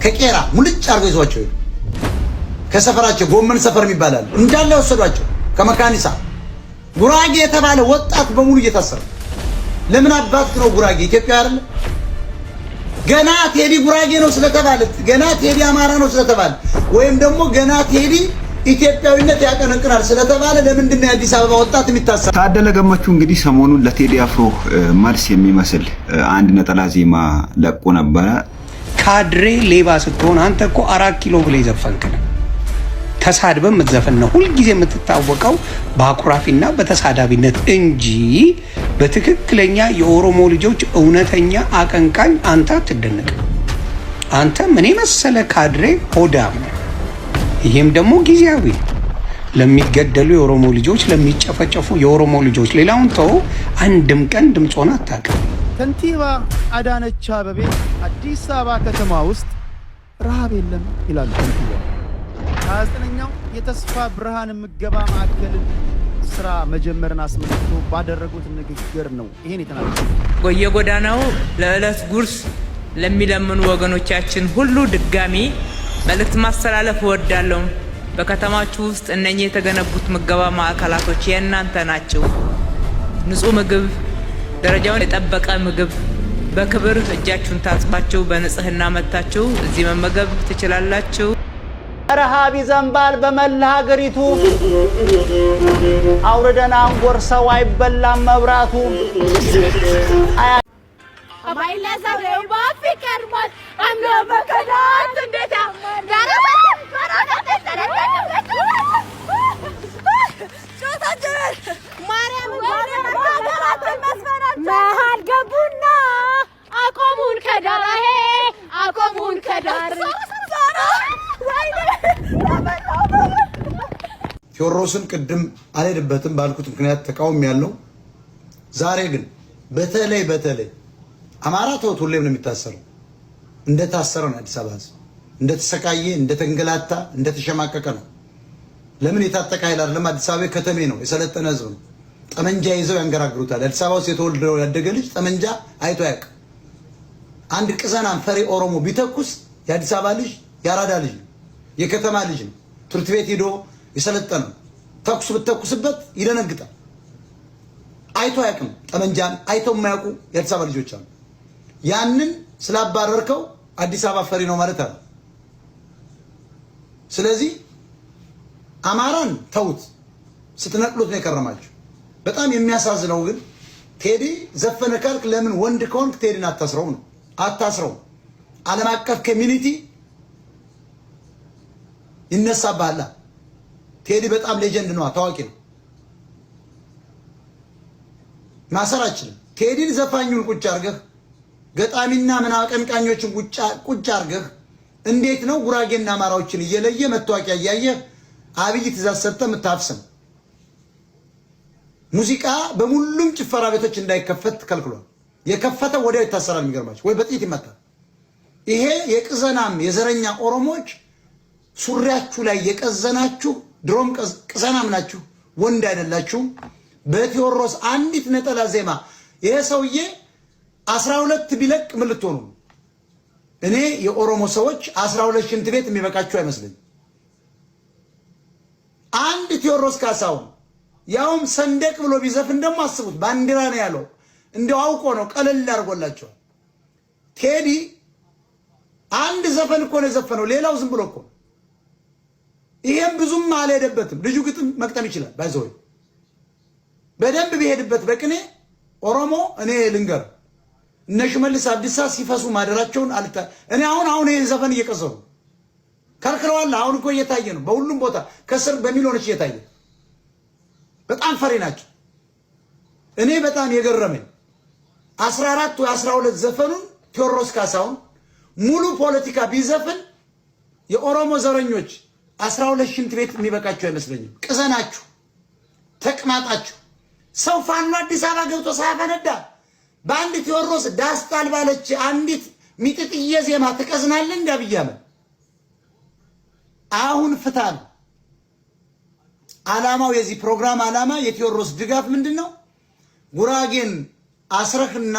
ከቄራ ሙልጭ አርጎ ይዟቸው ከሰፈራቸው ጎመን ሰፈር የሚባላል እንዳለ ወሰዷቸው። ከመካኒሳ ጉራጌ የተባለ ወጣት በሙሉ እየታሰረ ለምን አባት ነው? ጉራጌ ኢትዮጵያ አይደል? ገና ቴዲ ጉራጌ ነው ስለተባለ ገና ቴዲ አማራ ነው ስለተባለ ወይም ደግሞ ገና ቴዲ ኢትዮጵያዊነት ያቀነቅናል ስለተባለ ለምንድን ነው የአዲስ አበባ ወጣት የሚታሰር? ታደለ ገመቹ እንግዲህ ሰሞኑን ለቴዲ አፍሮ መልስ የሚመስል አንድ ነጠላ ዜማ ለቆ ነበረ። ካድሬ ሌባ ስትሆን አንተ እኮ 4 ኪሎ ብለህ ዘፈንክ ነው። ተሳድበህ የምትዘፈን ነው ሁልጊዜ የምትታወቀው በአኩራፊና በተሳዳቢነት እንጂ በትክክለኛ የኦሮሞ ልጆች እውነተኛ አቀንቃኝ አንተ አትደነቅም። አንተ ምን መሰለ ካድሬ ሆዳም ነው። ይሄም ደግሞ ጊዜያዊ ለሚገደሉ የኦሮሞ ልጆች ለሚጨፈጨፉ የኦሮሞ ልጆች ሌላውን ተው አንድም ቀን ድምጾን አታውቅም። ከንቲባ አዳነች አቤቤ አዲስ አበባ ከተማ ውስጥ ረሃብ የለም ይላሉ ከንቲባ። 29ኛው የተስፋ ብርሃን ምገባ ማዕከልን ስራ መጀመርን አስመልክቶ ባደረጉት ንግግር ነው ይሄን የተናገሩት። በየጎዳናው ለዕለት ጉርስ ለሚለምኑ ወገኖቻችን ሁሉ ድጋሚ መልእክት ማስተላለፍ እወዳለሁ። በከተማችሁ ውስጥ እነኚህ የተገነቡት ምገባ ማዕከላቶች የእናንተ ናቸው። ንጹህ ምግብ፣ ደረጃውን የጠበቀ ምግብ በክብር እጃችሁን ታጥባችሁ በንጽህና መታችሁ እዚህ መመገብ ትችላላችሁ። ረሃብ ይዘንባል በመላ ሀገሪቱ፣ አውርደን አንጎርሰው አይበላም መብራቱ። መሀል ገቡና አቆሙን ከዳር አቆሙን ከዳር። ቴዎድሮስን ቅድም አልሄድበትም ባልኩት ምክንያት ተቃውሞ ያለው ዛሬ ግን በተለይ አማራ ተውት ሁሌም ነው የሚታሰረው። እንደታሰረ ነው አዲስ አበባ እንደተሰቃየ እንደተንገላታ እንደተሸማቀቀ ነው። ለምን የታጠቀ ኃይል አይደለም። አዲስ አበባ ከተሜ ነው፣ የሰለጠነ ህዝብ ነው። ጠመንጃ ይዘው ያንገራግሩታል። አዲስ አበባ ውስጥ የተወለደው ያደገ ልጅ ጠመንጃ አይቶ ያውቅ። አንድ ቅዘናም ፈሪ ኦሮሞ ቢተኩስ የአዲስ አበባ ልጅ ያራዳ ልጅ ነው፣ የከተማ ልጅ ነው። ትምህርት ቤት ሄዶ የሰለጠነ ተኩስ ብትተኩስበት ይደነግጣል። አይቶ ያውቅም። ጠመንጃን አይተው የማያውቁ የአዲስ አበባ ልጆች አሉ። ያንን ስላባረርከው አዲስ አበባ ፈሪ ነው ማለት አለ። ስለዚህ አማራን ተውት፣ ስትነቅሉት ነው የከረማችሁ። በጣም የሚያሳዝነው ግን ቴዲ ዘፈነ ካልክ ለምን ወንድ ከሆንክ ቴዲን አታስረው ነው። አታስረው። ዓለም አቀፍ ኮሚኒቲ ይነሳባላ። ቴዲ በጣም ሌጀንድ ነው፣ ታዋቂ ነው። ማሰራችን ቴዲን ዘፋኙን ቁጭ አርገህ ገጣሚና ምን አቀንቃኞችን ቁጭ አርገህ እንዴት ነው ጉራጌና አማራዎችን እየለየ መታወቂያ እያየህ አብይ ትእዛዝ ሰጥተህ የምታፍስም? ሙዚቃ በሙሉም ጭፈራ ቤቶች እንዳይከፈት ተከልክሏል። የከፈተ ወዲያው ይታሰራል። የሚገርማችሁ ወይ በጥይት ይመታል። ይሄ የቅዘናም የዘረኛ ኦሮሞዎች ሱሪያችሁ ላይ የቀዘናችሁ ድሮም ቅዘናም ናችሁ፣ ወንድ አይደላችሁም። በቴዎድሮስ አንዲት ነጠላ ዜማ ይሄ ሰውዬ 12 ቢለቅ ምን ልትሆኑ? እኔ የኦሮሞ ሰዎች 12 ሽንት ቤት የሚበቃችሁ አይመስልኝም። አንድ ቴዎድሮስ ካሳሁን ያውም ሰንደቅ ብሎ ቢዘፍን ደግሞ አስቡት፣ ባንዲራ ነው ያለው። እንደው አውቆ ነው ቀለል አድርጎላቸዋል። ቴዲ አንድ ዘፈን እኮ ነው የዘፈነው፣ ሌላው ዝም ብሎ እኮ። ይሄም ብዙም አልሄደበትም። ልጁ ግጥም መቅጠም ይችላል። ባይዘው በደንብ ቢሄድበት በቅኔ ኦሮሞ እኔ ልንገር እነ ሽመልስ አብዲሳ ሲፈሱ ማደራቸውን አልታ እኔ አሁን ይሄን ዘፈን እየቀሰሩ ከልክለዋል። አሁን እኮ እየታየ ነው በሁሉም ቦታ ከስር በሚሊዮኖች እየታየ። በጣም ፈሪ ናቸው። እኔ በጣም የገረመኝ 14 ወይ 12 ዘፈኑን ቴዎድሮስ ካሳሁን ሙሉ ፖለቲካ ቢዘፍን የኦሮሞ ዘረኞች 12 ሽንት ቤት የሚበቃቸው አይመስለኝም። ቅዘናችሁ፣ ተቅማጣችሁ። ሰው ፋኖ አዲስ አበባ ገብቶ ሳያፈነዳ በአንድ ቴዎድሮስ ዳስጣል ባለች አንዲት ሚጥጥዬ ዜማ ትቀዝናለህ? እንደ አብይ አህመድ አሁን ፍታል ዓላማው የዚህ ፕሮግራም ዓላማ የቴዎድሮስ ድጋፍ ምንድነው? ጉራጌን አስረክና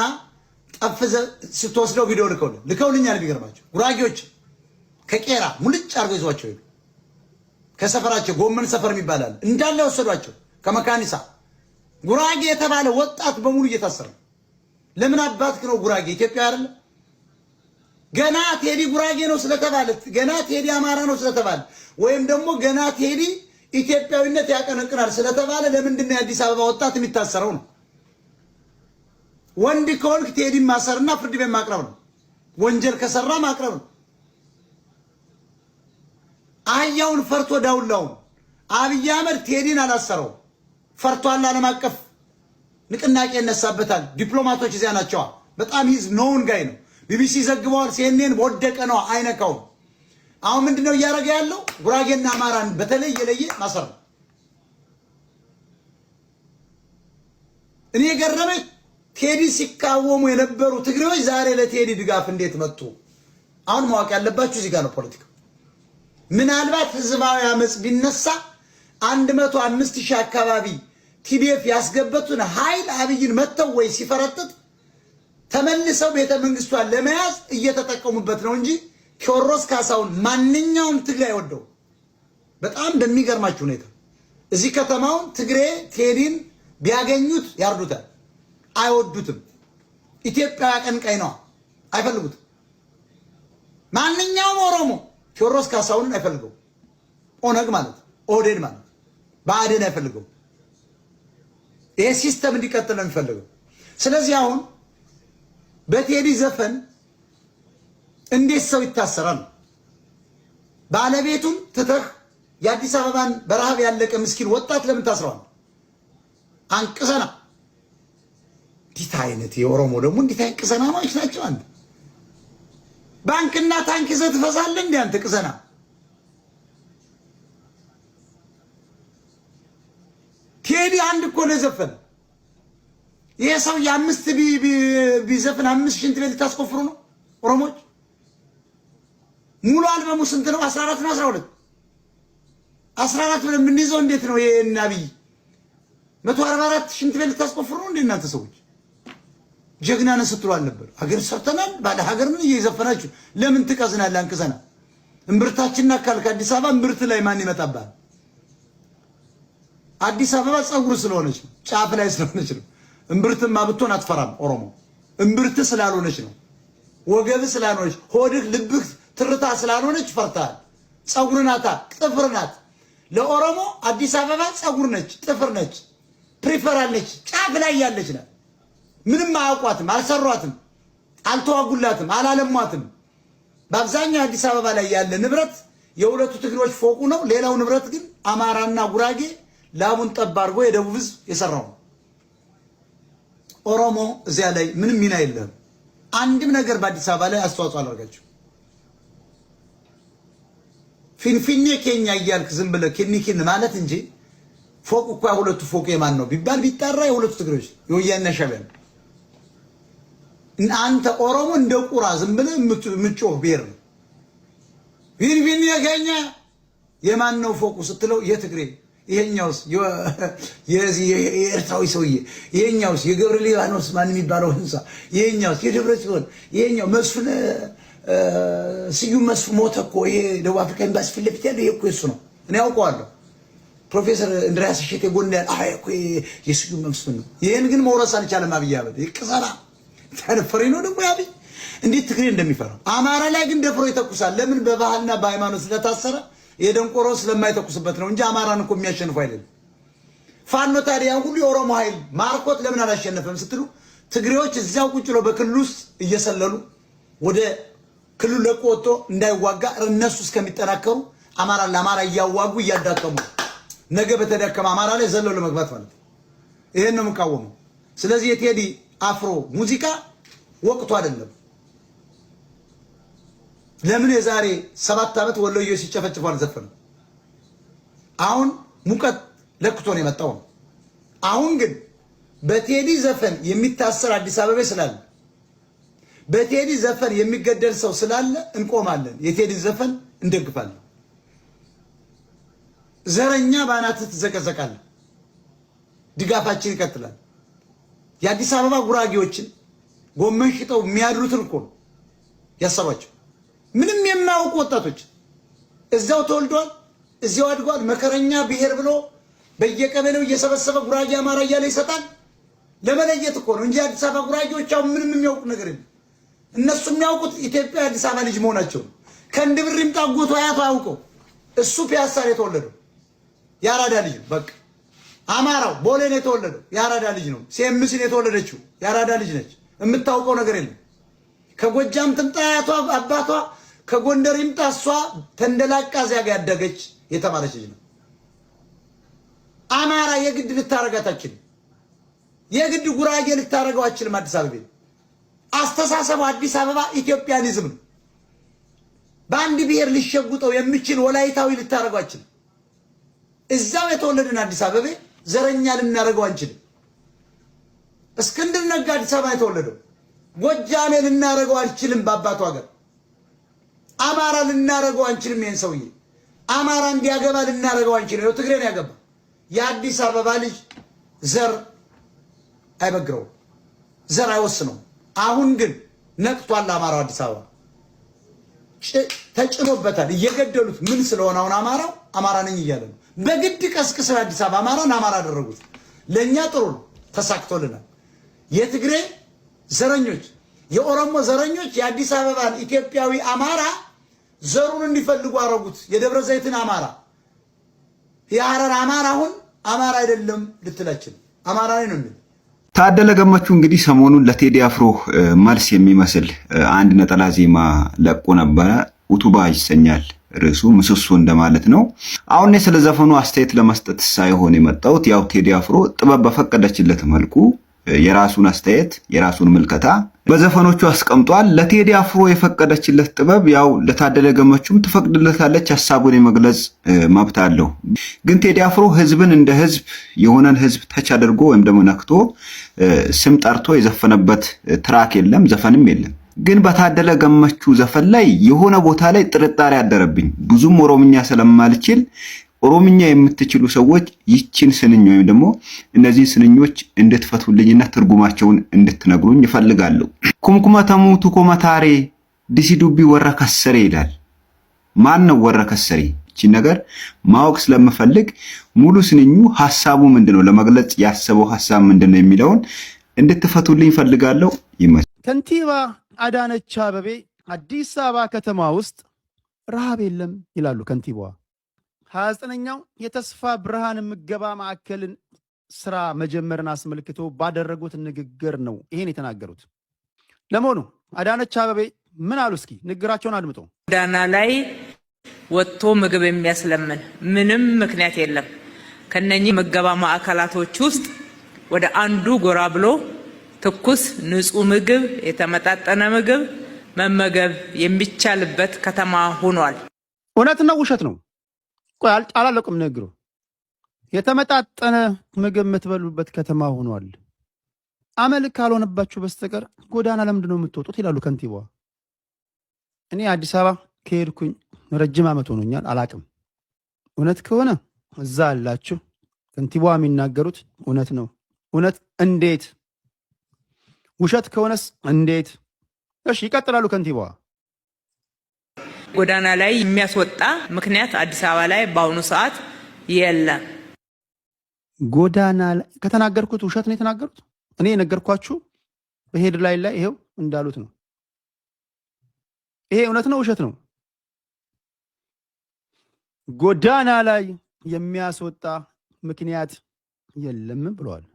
ጠፍዘ ስትወስደው ቪዲዮ ልከውልኛል። ቢገርማቸው ጉራጌዎች ከቄራ ሙልጭ አርገው ይዟቸው ሄዱ። ከሰፈራቸው ጎመን ሰፈር የሚባላል እንዳለ ወሰዷቸው። ከመካኒሳ ጉራጌ የተባለ ወጣት በሙሉ እየታሰረ ለምን አባትክ ነው ጉራጌ ኢትዮጵያ አይደል? ገና ቴዲ ጉራጌ ነው ስለተባለ ገና ቴዲ አማራ ነው ስለተባለ ወይም ደግሞ ገና ቴዲ ኢትዮጵያዊነት ያቀነቅናል ስለተባለ ለምንድን ነው የአዲስ አበባ ወጣት የሚታሰረው ነው? ወንድ ከሆንክ ቴዲ ማሰርና ፍርድ ቤት ማቅረብ ነው። ወንጀል ከሰራ ማቅረብ ነው። አህያውን ፈርቶ ዳውላውን አብይ አህመድ ቴዲን አላሰረው። ፈርቷል። ዓለም አቀፍ ንቅናቄ ይነሳበታል። ዲፕሎማቶች እዚያ ናቸው። በጣም ሂዝ ኖውን ጋይ ነው። ቢቢሲ ዘግበዋል። ሲኤንኤን ወደቀ ነው አይነካውም። አሁን ምንድነው እያደረገ ያለው? ጉራጌና አማራን በተለይ የለየ ማሰር ነው። እኔ የገረመኝ ቴዲ ሲቃወሙ የነበሩ ትግሬዎች ዛሬ ለቴዲ ድጋፍ እንዴት መጡ? አሁን ማወቅ ያለባችሁ እዚህ ጋር ነው ፖለቲካ። ምናልባት ህዝባዊ አመጽ ቢነሳ 105,000 አካባቢ ቲዲኤፍ ያስገበቱን ኃይል አብይን መተው ወይ ሲፈረጥጥ ተመልሰው ቤተ መንግስቷን ለመያዝ እየተጠቀሙበት ነው እንጂ ቴዎድሮስ ካሳሁን ማንኛውም ትግሬ አይወደው። በጣም በሚገርማችሁ ሁኔታ እዚህ ከተማውን ትግሬ ቴዲን ቢያገኙት ያርዱታል። አይወዱትም። ኢትዮጵያ አቀንቃይ ነው፣ አይፈልጉትም። ማንኛውም ኦሮሞ ቴዎድሮስ ካሳሁንን አይፈልገው። ኦነግ ማለት ኦህዴድ ማለት ብአዴን አይፈልገው። ይሄ ሲስተም እንዲቀጥል ነው የሚፈልገው። ስለዚህ አሁን በቴዲ ዘፈን እንዴት ሰው ይታሰራል? ባለቤቱን ትተህ የአዲስ አበባን በረሃብ ያለቀ ምስኪን ወጣት ለምን ታስረዋል? አንቅሰና እንዲት አይነት የኦሮሞ ደግሞ እንዲት አይነት ቅሰናማዎች ናቸው። አንተ ባንክና ታንክ ይዘህ ትፈሳለህ እንዴ አንተ ቅሰና? ቴዲ አንድ እኮ ነው ዘፈን። ይሄ ሰው የአምስት ቢዘፍን 5 ሽንት ቤት ልታስቆፍሩ ነው ኦሮሞች? ሙሉ አልበሙ ስንት ነው? 14 ነው 12 14 ብለን የምንይዘው እንዴት ነው? ይሄ ነብይ 144 ሽንት ቤት ልታስቆፍሩ ነው እንዴ እናንተ ሰዎች? ጀግና ነን ስትሉ አልነበር? ሀገር ሰርተናል ባለ ሀገር ምን እየዘፈናችሁ ለምን ትቀዝናለህ? አንቅሰና እምብርታችንና ካልክ አዲስ አበባ እምብርት ላይ ማን ይመጣባል? አዲስ አበባ ጸጉር ስለሆነች ነው፣ ጫፍ ላይ ስለሆነች ነው። እምብርትማ ብትሆን አትፈራም ኦሮሞ። እምብርት ስላልሆነች ነው፣ ወገብ ስላልሆነች፣ ሆድህ ልብህ ትርታ ስላልሆነች ፈርታል። ጸጉር ናታ፣ ጥፍር ናት። ለኦሮሞ አዲስ አበባ ጸጉር ነች፣ ጥፍር ነች፣ ፕሪፈራል ነች፣ ጫፍ ላይ ያለች ናት። ምንም አያውቋትም፣ አልሰሯትም፣ አልተዋጉላትም፣ አላለሟትም። በአብዛኛው አዲስ አበባ ላይ ያለ ንብረት የሁለቱ ትግሮች ፎቁ ነው። ሌላው ንብረት ግን አማራና ጉራጌ ላቡን ጠብ አድርጎ የደቡብ ህዝብ የሰራው ነው። ኦሮሞ እዚያ ላይ ምንም ሚና የለም። አንድም ነገር በአዲስ አበባ ላይ አስተዋጽኦ አላደረጋቸው። ፊንፊኔ ኬኛ እያልክ ዝም ብለህ ኪኒኪን ማለት እንጂ ፎቅ እኮ ሁለቱ ፎቅ የማን ነው ቢባል ቢጣራ የሁለቱ ትግሮች የወያኔ ሻዕቢያ ነው። አንተ ኦሮሞ እንደ ቁራ ዝም ብለህ የምትጮህ ብሔር ነው። ፊንፊኔ ኬኛ የማን ነው ፎቁ ስትለው የትግሬ ይሄኛውስ የኤርትራዊ ሰውዬ ይሄኛውስ የገብረ ሊባኖስ ማን የሚባለው ህንፃ ይሄኛውስ የደብረ ጽዮን ይሄኛው መስፍን ስዩም መስፍን ሞተ እኮ ይሄ ደቡብ አፍሪካ ኤምባሲ ፊት ለፊት ያለው ይሄ እኮ እሱ ነው። እኔ አውቀዋለሁ። ፕሮፌሰር እንድሪያስ እሸቴ ጎን ያለ አይ እኮ የስዩም መስፍን ነው። ይሄን ግን መውረስ አልቻለም አብይ አህመድ። ይቅሰራ ተፈሪ ነው ደግሞ አብይ እንዴት ትግሬ እንደሚፈራው። አማራ ላይ ግን ደፍሮ ይተኩሳል። ለምን? በባህልና በሃይማኖት ስለታሰረ የደንቆሮ ስለማይተኩስበት ነው እንጂ አማራን እኮ የሚያሸንፈው አይደለም። ፋኖ ታዲያ ሁሉ የኦሮሞ ኃይል ማርኮት ለምን አላሸነፈም ስትሉ ትግሬዎች እዚያው ቁጭ ብለው በክልል ውስጥ እየሰለሉ ወደ ክልሉ ለቆ ወጥቶ እንዳይዋጋ እነሱ እስከሚጠናከሩ አማራን ለአማራ እያዋጉ እያዳከሙ ነገ በተዳከመ አማራ ላይ ዘለው ለመግባት ማለት ነው። ይሄን ነው የምቃወመው። ስለዚህ የቴዲ አፍሮ ሙዚቃ ወቅቱ አይደለም። ለምን የዛሬ 7 ዓመት ወሎዬ ሲጨፈጭፉ አልዘፈንም? አሁን ሙቀት ለክቶ ነው የመጣው። አሁን ግን በቴዲ ዘፈን የሚታሰር አዲስ አበባ ስላለ በቴዲ ዘፈን የሚገደል ሰው ስላለ እንቆማለን። የቴዲ ዘፈን እንደግፋለን። ዘረኛ ባናት ተዘቀዘቃለ። ድጋፋችን ይቀጥላል። የአዲስ አበባ ጉራጌዎችን ጎመን ሽጠው የሚያድሩትን እኮ ነው ያሰሯቸው። ምንም የማያውቁ ወጣቶች እዛው ተወልዷል፣ እዚያው አድጓል። መከረኛ ብሔር ብሎ በየቀበሌው እየሰበሰበ ጉራጌ አማራ እያለ ይሰጣል። ለመለየት እኮ ነው እንጂ አዲስ አበባ ጉራጌዎች አሁን ምንም የሚያውቁ ነገር የለም። እነሱ የሚያውቁት ኢትዮጵያ አዲስ አበባ ልጅ መሆናቸው ነው። ከእንድብር ይምጣ አጎቱ አያቱ አያውቀው። እሱ ፒያሳ ነው የተወለደው፣ ያራዳ ልጅ ነው። በቃ አማራው ቦሌ ነው የተወለደው፣ ያራዳ ልጅ ነው። ሲኤምሲ ነው የተወለደችው፣ ያራዳ ልጅ ነች። የምታውቀው ነገር የለም። ከጎጃም ትምጣ አያቷ አባቷ፣ ከጎንደር ይምጣ እሷ ተንደላቃ እዚያ ጋር ያደገች የተባለች ልጅ ነው። አማራ የግድ ልታረጋት አትችልም። የግድ ጉራጌ ልታረጋው አትችልም። አዲስ አበባ አስተሳሰቡ አዲስ አበባ ኢትዮጵያኒዝም ነው። በአንድ ብሔር ሊሸጉጠው የሚችል ወላይታዊ ልታረጋው አትችልም። እዛው የተወለደን አዲስ አበባ ዘረኛ ልናረጋው አንችልም። እስክንድር ነጋ አዲስ አበባ የተወለደው ጎጃሜ ልናረጋው አንችልም። በአባቱ ሀገር አማራ ልናረጋው አንችልም። ይሄን ሰውዬ አማራ እንዲያገባ ልናረጋው አንችልም። ነው ትግሬን ያገባ የአዲስ አበባ ልጅ ዘር አይበግረው፣ ዘር አይወስነው። አሁን ግን ነቅቷል። አማራው አዲስ አበባ ተጭኖበታል። እየገደሉት ምን ስለሆነ አሁን አማራው አማራ ነኝ እያለ ነው። በግድ ቀስቅሰው አዲስ አበባ አማራን አማራ አደረጉት። ለኛ ጥሩ ነው፣ ተሳክቶልናል። የትግሬ ዘረኞች፣ የኦሮሞ ዘረኞች የአዲስ አበባን ኢትዮጵያዊ አማራ ዘሩን እንዲፈልጉ አረጉት። የደብረ ዘይትን አማራ፣ የሐረር አማራ አሁን አማራ አይደለም ልትላችን አማራ ነው የሚል ታደለ ገመቹ እንግዲህ ሰሞኑን ለቴዲ አፍሮ መልስ የሚመስል አንድ ነጠላ ዜማ ለቆ ነበረ። ኡቱባ ይሰኛል ርዕሱ፣ ምሰሶ እንደማለት ነው። አሁን ስለ ዘፈኑ አስተያየት ለመስጠት ሳይሆን የመጣሁት ያው ቴዲ አፍሮ ጥበብ በፈቀደችለት መልኩ የራሱን አስተያየት የራሱን ምልከታ በዘፈኖቹ አስቀምጧል። ለቴዲ አፍሮ የፈቀደችለት ጥበብ ያው ለታደለ ገመቹም ትፈቅድለታለች። ሐሳቡን የመግለጽ መብት አለው። ግን ቴዲ አፍሮ ህዝብን እንደ ህዝብ የሆነን ህዝብ ተች አድርጎ ወይም ደግሞ ነክቶ ስም ጠርቶ የዘፈነበት ትራክ የለም፣ ዘፈንም የለም። ግን በታደለ ገመቹ ዘፈን ላይ የሆነ ቦታ ላይ ጥርጣሬ አደረብኝ። ብዙም ኦሮምኛ ስለማልችል ኦሮምኛ የምትችሉ ሰዎች ይችን ስንኝ ወይም ደግሞ እነዚህ ስንኞች እንድትፈቱልኝና ትርጉማቸውን እንድትነግሩኝ ይፈልጋለሁ። ኩምኩማ ተሙቱ ኮማታሬ ዲሲዱቢ ወራ ከሰሬ ይላል። ማን ነው ወራ ከሰሬ? እቺ ነገር ማወቅ ስለምፈልግ ሙሉ ስንኙ ሐሳቡ ምንድነው፣ ለመግለጽ ያሰበው ሐሳብ ምንድነው የሚለውን እንድትፈቱልኝ ፈልጋለሁ። ይመስ ከንቲባ አዳነች አቤቤ አዲስ አበባ ከተማ ውስጥ ረሃብ የለም ይላሉ ከንቲባዋ። 29ኛው የተስፋ ብርሃን ምገባ ማዕከልን ስራ መጀመርን አስመልክቶ ባደረጉት ንግግር ነው ይሄን የተናገሩት። ለመሆኑ አዳነች አቤቤ ምን አሉ? እስኪ ንግግራቸውን አድምጦ። ጎዳና ላይ ወጥቶ ምግብ የሚያስለምን ምንም ምክንያት የለም። ከነኚህ ምገባ ማዕከላቶች ውስጥ ወደ አንዱ ጎራ ብሎ ትኩስ ንጹህ ምግብ፣ የተመጣጠነ ምግብ መመገብ የሚቻልበት ከተማ ሆኗል። እውነት ነው ውሸት ነው? ቆይ አላለቁም ንግግሩ። የተመጣጠነ ምግብ የምትበሉበት ከተማ ሆኗል። አመል ካልሆነባችሁ በስተቀር ጎዳና ለምንድን ነው የምትወጡት? ይላሉ ከንቲባዋ። እኔ አዲስ አበባ ከሄድኩኝ ረጅም ዓመት ሆኖኛል፣ አላቅም። እውነት ከሆነ እዛ አላችሁ ከንቲባዋ የሚናገሩት እውነት ነው። እውነት እንዴት? ውሸት ከሆነስ እንዴት? እሺ ይቀጥላሉ ከንቲባዋ። ጎዳና ላይ የሚያስወጣ ምክንያት አዲስ አበባ ላይ በአሁኑ ሰዓት የለም። ጎዳና ላይ ከተናገርኩት ውሸት ነው የተናገሩት። እኔ የነገርኳችሁ በሄድ ላይ ይሄው እንዳሉት ነው። ይሄ እውነት ነው ውሸት ነው? ጎዳና ላይ የሚያስወጣ ምክንያት የለም ብለዋል።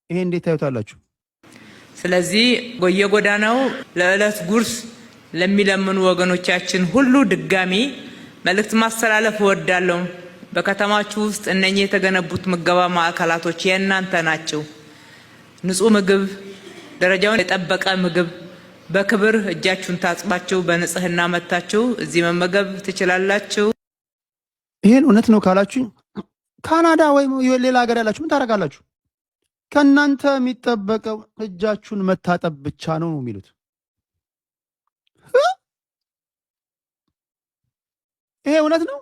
ይሄ እንዴት ታዩታላችሁ? ስለዚህ በየጎዳናው ለዕለት ጉርስ ለሚለምኑ ወገኖቻችን ሁሉ ድጋሚ መልእክት ማስተላለፍ እወዳለሁ። በከተማችሁ ውስጥ እነኚህ የተገነቡት ምገባ ማዕከላቶች የእናንተ ናቸው። ንጹህ ምግብ፣ ደረጃውን የጠበቀ ምግብ በክብር እጃችሁን ታጥባችሁ በንጽህና መታችሁ እዚህ መመገብ ትችላላችሁ። ይሄን እውነት ነው ካላችሁ ካናዳ ወይም ሌላ ሀገር ያላችሁ ምን ታደርጋላችሁ? ከእናንተ የሚጠበቀው እጃችሁን መታጠብ ብቻ ነው የሚሉት። ይሄ እውነት ነው።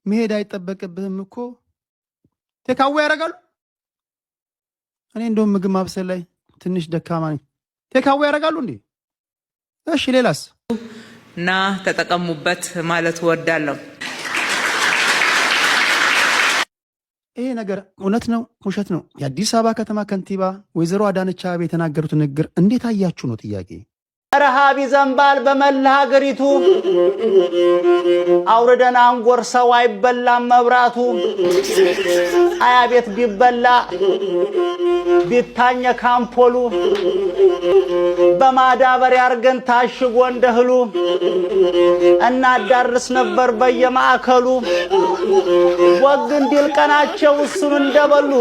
መሄድ አይጠበቅብህም እኮ ቴካዌ ያደርጋሉ። እኔ እንደውም ምግብ ማብሰል ላይ ትንሽ ደካማ ነኝ። ቴካዌ ያደርጋሉ እንዴ? እሺ ሌላስ? እና ተጠቀሙበት ማለት እወዳለሁ። ይሄ ነገር እውነት ነው ውሸት ነው? የአዲስ አበባ ከተማ ከንቲባ ወይዘሮ አዳነች አቤቤ የተናገሩት ንግግር እንዴት አያችሁ ነው ጥያቄ። ረሃብ ይዘንባል በመላ ሀገሪቱ፣ አውርደን አንጎርሰው አይበላም መብራቱ። አያ ቤት ቢበላ ቢታኘ ካምፖሉ፣ በማዳበሪያ አርገን ታሽጎ እንደህሉ እናዳርስ ነበር በየማዕከሉ። ወግ እንዲል ቀናቸው እሱን እንደበሉ